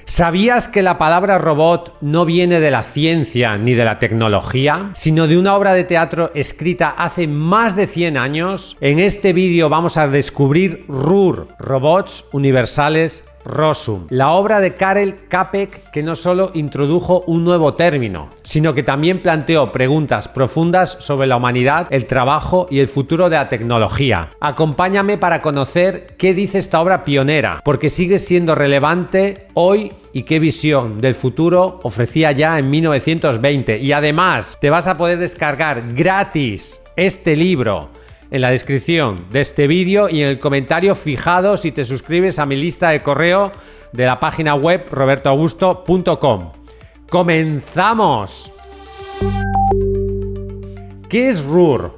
¿Sabías que la palabra robot no viene de la ciencia ni de la tecnología, sino de una obra de teatro escrita hace más de 100 años? En este vídeo vamos a descubrir RUR, Robots Universales Rossum, la obra de Karel Čapek, que no solo introdujo un nuevo término, sino que también planteó preguntas profundas sobre la humanidad, el trabajo y el futuro de la tecnología. Acompáñame para conocer qué dice esta obra pionera, porque sigue siendo relevante hoy y qué visión del futuro ofrecía ya en 1920. Y además te vas a poder descargar gratis este libro en la descripción de este vídeo y en el comentario fijado si te suscribes a mi lista de correo de la página web robertoaugusto.com. ¡Comenzamos! ¿Qué es RUR?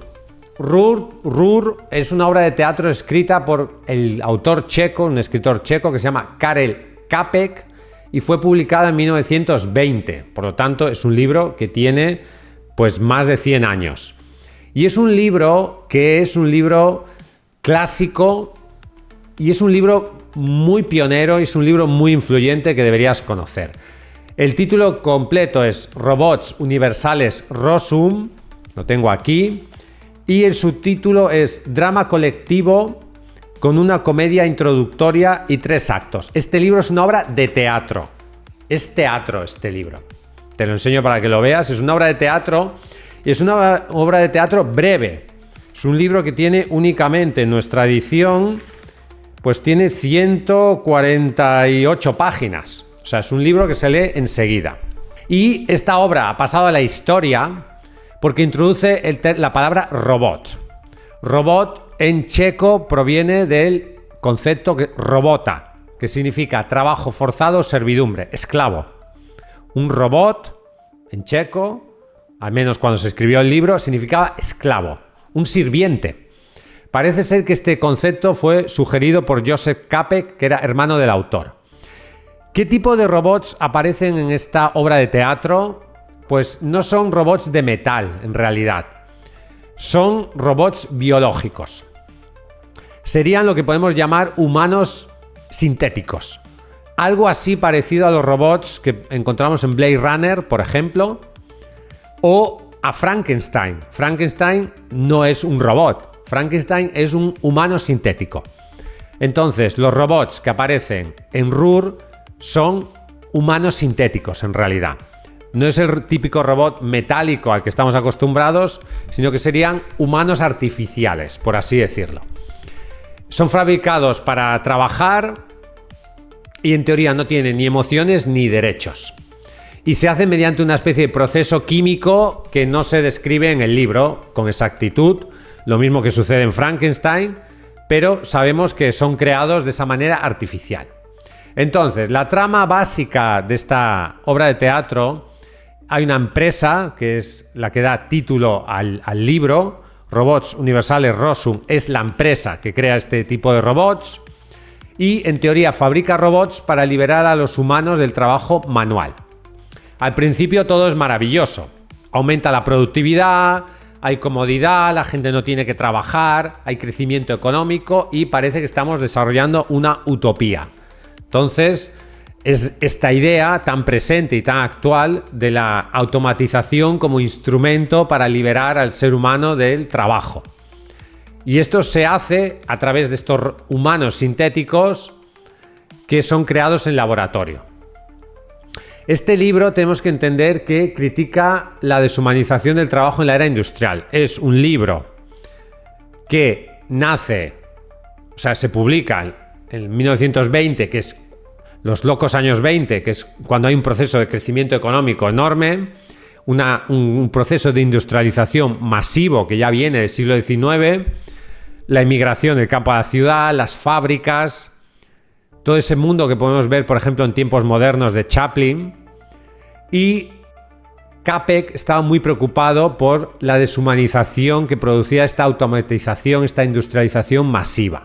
RUR es una obra de teatro escrita por el autor checo, un escritor checo que se llama Karel Čapek y fue publicada en 1920. Por lo tanto, es un libro que tiene pues más de 100 años. Y es un libro que es un libro clásico y es un libro muy pionero y es un libro muy influyente que deberías conocer. El título completo es Robots Universales Rossum, lo tengo aquí, y el subtítulo es Drama colectivo con una comedia introductoria y 3 actos. Este libro es una obra de teatro. Es teatro este libro. Te lo enseño para que lo veas. Es una obra de teatro. Y es una obra de teatro breve. Es un libro que tiene únicamente en nuestra edición, pues tiene 148 páginas. O sea, es un libro que se lee enseguida. Y esta obra ha pasado a la historia porque introduce la palabra robot. Robot en checo proviene del concepto robota, que significa trabajo forzado, servidumbre, esclavo. Un robot en checo, al menos cuando se escribió el libro, significaba esclavo, un sirviente. Parece ser que este concepto fue sugerido por Joseph Čapek, que era hermano del autor. ¿Qué tipo de robots aparecen en esta obra de teatro? Pues no son robots de metal, en realidad. Son robots biológicos. Serían lo que podemos llamar humanos sintéticos. Algo así parecido a los robots que encontramos en Blade Runner, por ejemplo, o a Frankenstein. Frankenstein no es un robot. Frankenstein es un humano sintético. Entonces, los robots que aparecen en RUR son humanos sintéticos en realidad. No es el típico robot metálico al que estamos acostumbrados, sino que serían humanos artificiales, por así decirlo. Son fabricados para trabajar y en teoría no tienen ni emociones ni derechos. Y se hace mediante una especie de proceso químico que no se describe en el libro con exactitud, lo mismo que sucede en Frankenstein, pero sabemos que son creados de esa manera artificial. Entonces, la trama básica de esta obra de teatro, hay una empresa que es la que da título al libro, Robots Universales Rossum es la empresa que crea este tipo de robots y en teoría fabrica robots para liberar a los humanos del trabajo manual. Al principio todo es maravilloso, aumenta la productividad, hay comodidad, la gente no tiene que trabajar, hay crecimiento económico y parece que estamos desarrollando una utopía. Entonces, es esta idea tan presente y tan actual de la automatización como instrumento para liberar al ser humano del trabajo. Y esto se hace a través de estos humanos sintéticos que son creados en laboratorio. Este libro tenemos que entender que critica la deshumanización del trabajo en la era industrial. Es un libro que nace, o sea, se publica en 1920, que es los locos años 20, que es cuando hay un proceso de crecimiento económico enorme, un proceso de industrialización masivo que ya viene del siglo XIX, la inmigración del campo a la ciudad, las fábricas, todo ese mundo que podemos ver, por ejemplo, en tiempos modernos de Chaplin. Y Čapek estaba muy preocupado por la deshumanización que producía esta automatización, esta industrialización masiva.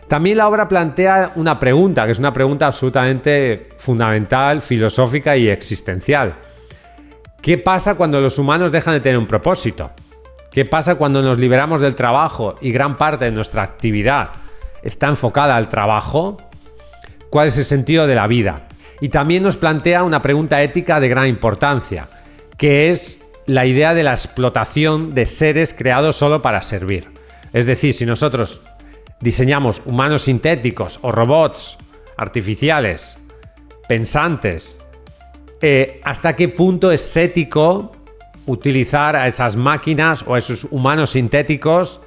También la obra plantea una pregunta, que es una pregunta absolutamente fundamental, filosófica y existencial. ¿Qué pasa cuando los humanos dejan de tener un propósito? ¿Qué pasa cuando nos liberamos del trabajo y gran parte de nuestra actividad está enfocada al trabajo? ¿Cuál es el sentido de la vida? Y también nos plantea una pregunta ética de gran importancia, que es la idea de la explotación de seres creados solo para servir. Es decir, si nosotros diseñamos humanos sintéticos o robots artificiales, pensantes, ¿hasta qué punto es ético utilizar a esas máquinas o a esos humanos sintéticos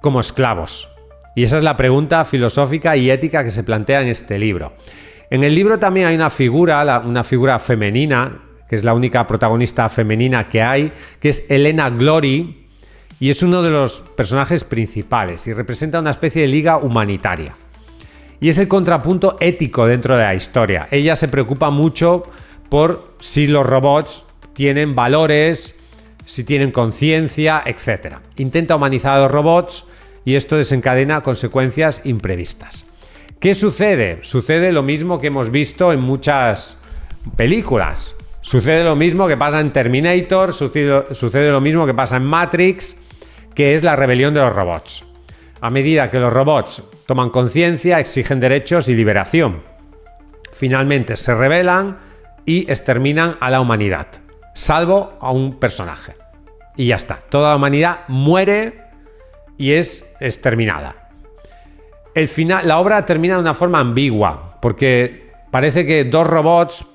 como esclavos? Y esa es la pregunta filosófica y ética que se plantea en este libro. En el libro también hay una figura femenina, que es la única protagonista femenina que hay, que es Helena Glory, y es uno de los personajes principales y representa una especie de liga humanitaria. Y es el contrapunto ético dentro de la historia. Ella se preocupa mucho por si los robots tienen valores, si tienen conciencia, etc. Intenta humanizar a los robots y esto desencadena consecuencias imprevistas. ¿Qué sucede? Sucede lo mismo que hemos visto en muchas películas. Sucede lo mismo que pasa en Terminator, sucede lo mismo que pasa en Matrix, que es la rebelión de los robots. A medida que los robots toman conciencia, exigen derechos y liberación. Finalmente se rebelan y exterminan a la humanidad, salvo a un personaje. Y ya está, toda la humanidad muere y es exterminada. La obra termina de una forma ambigua, porque parece que dos robots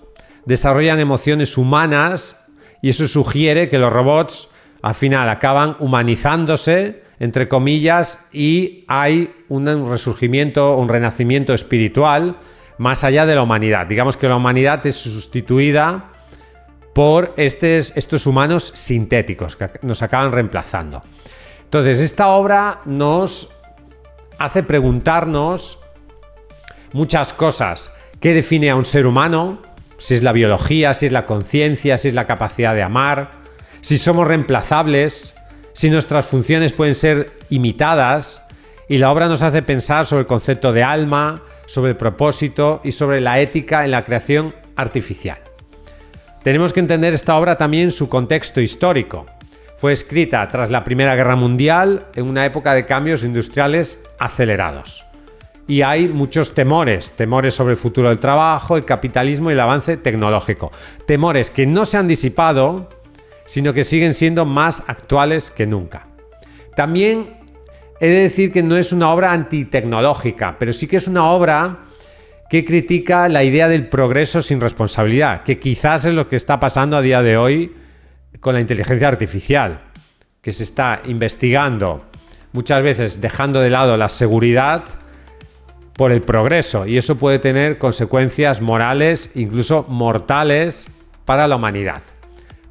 desarrollan emociones humanas y eso sugiere que los robots al final acaban humanizándose, entre comillas, y hay un resurgimiento, un renacimiento espiritual más allá de la humanidad. Digamos que la humanidad es sustituida por estos humanos sintéticos que nos acaban reemplazando. Entonces, esta obra nos hace preguntarnos muchas cosas. ¿Qué define a un ser humano? Si es la biología, si es la conciencia, si es la capacidad de amar, si somos reemplazables, si nuestras funciones pueden ser imitadas. Y la obra nos hace pensar sobre el concepto de alma, sobre el propósito y sobre la ética en la creación artificial. Tenemos que entender esta obra también en su contexto histórico. Fue escrita tras la Primera Guerra Mundial, en una época de cambios industriales acelerados. Y hay muchos temores sobre el futuro del trabajo, el capitalismo y el avance tecnológico. Temores que no se han disipado, sino que siguen siendo más actuales que nunca. También he de decir que no es una obra antitecnológica, pero sí que es una obra que critica la idea del progreso sin responsabilidad, que quizás es lo que está pasando a día de hoy con la inteligencia artificial, que se está investigando, muchas veces dejando de lado la seguridad por el progreso, y eso puede tener consecuencias morales, incluso mortales, para la humanidad.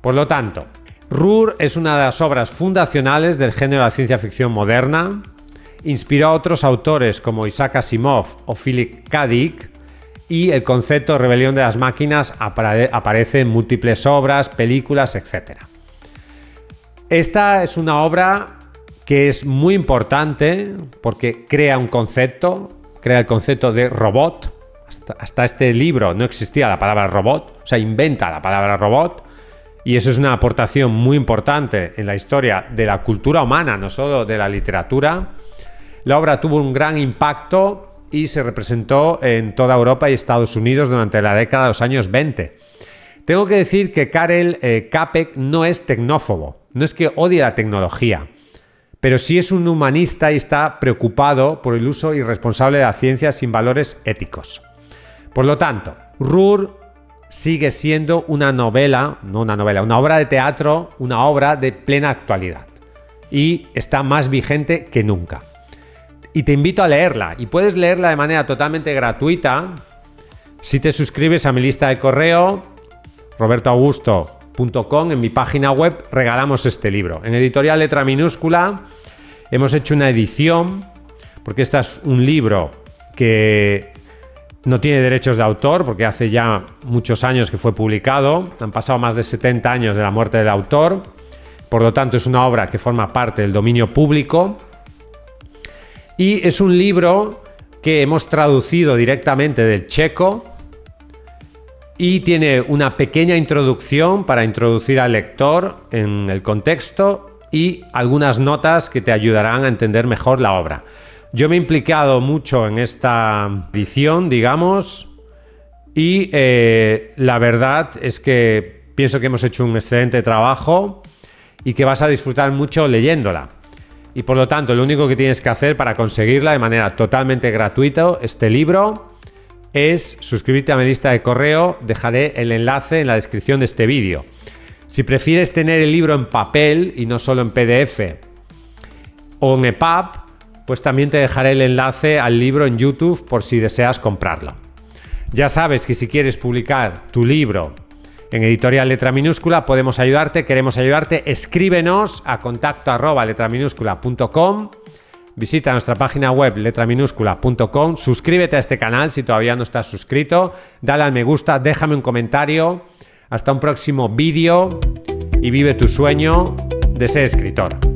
Por lo tanto, Rur es una de las obras fundacionales del género de la ciencia ficción moderna. Inspiró a otros autores como Isaac Asimov o Philip K. Dick, y el concepto de rebelión de las máquinas aparece en múltiples obras, películas, etc. Esta es una obra que es muy importante porque crea el concepto de robot. Hasta este libro no existía la palabra robot, o sea, inventa la palabra robot, y eso es una aportación muy importante en la historia de la cultura humana, no solo de la literatura. La obra tuvo un gran impacto y se representó en toda Europa y Estados Unidos durante la década de los años 20. Tengo que decir que Karel Čapek no es tecnófobo, no es que odie la tecnología, pero sí es un humanista y está preocupado por el uso irresponsable de la ciencia sin valores éticos. Por lo tanto, Rur sigue siendo una obra de teatro, una obra de plena actualidad y está más vigente que nunca. Y te invito a leerla, y puedes leerla de manera totalmente gratuita si te suscribes a mi lista de correo robertoaugusto.com. En mi página web regalamos este libro. En Editorial Letra Minúscula hemos hecho una edición, porque este es un libro que no tiene derechos de autor, porque hace ya muchos años que fue publicado, han pasado más de 70 años de la muerte del autor, por lo tanto es una obra que forma parte del dominio público. Y es un libro que hemos traducido directamente del checo y tiene una pequeña introducción para introducir al lector en el contexto y algunas notas que te ayudarán a entender mejor la obra. Yo me he implicado mucho en esta edición, digamos, y la verdad es que pienso que hemos hecho un excelente trabajo y que vas a disfrutar mucho leyéndola. Y por lo tanto, lo único que tienes que hacer para conseguirla de manera totalmente gratuita, este libro, es suscribirte a mi lista de correo. Dejaré el enlace en la descripción de este vídeo. Si prefieres tener el libro en papel y no solo en PDF o en EPUB, pues también te dejaré el enlace al libro en YouTube por si deseas comprarlo. Ya sabes que si quieres publicar tu libro en Editorial Letra Minúscula, podemos ayudarte, queremos ayudarte. Escríbenos a contacto@letraminuscula.com. Visita nuestra página web letraminuscula.com. Suscríbete a este canal si todavía no estás suscrito. Dale al me gusta, déjame un comentario. Hasta un próximo vídeo y vive tu sueño de ser escritor.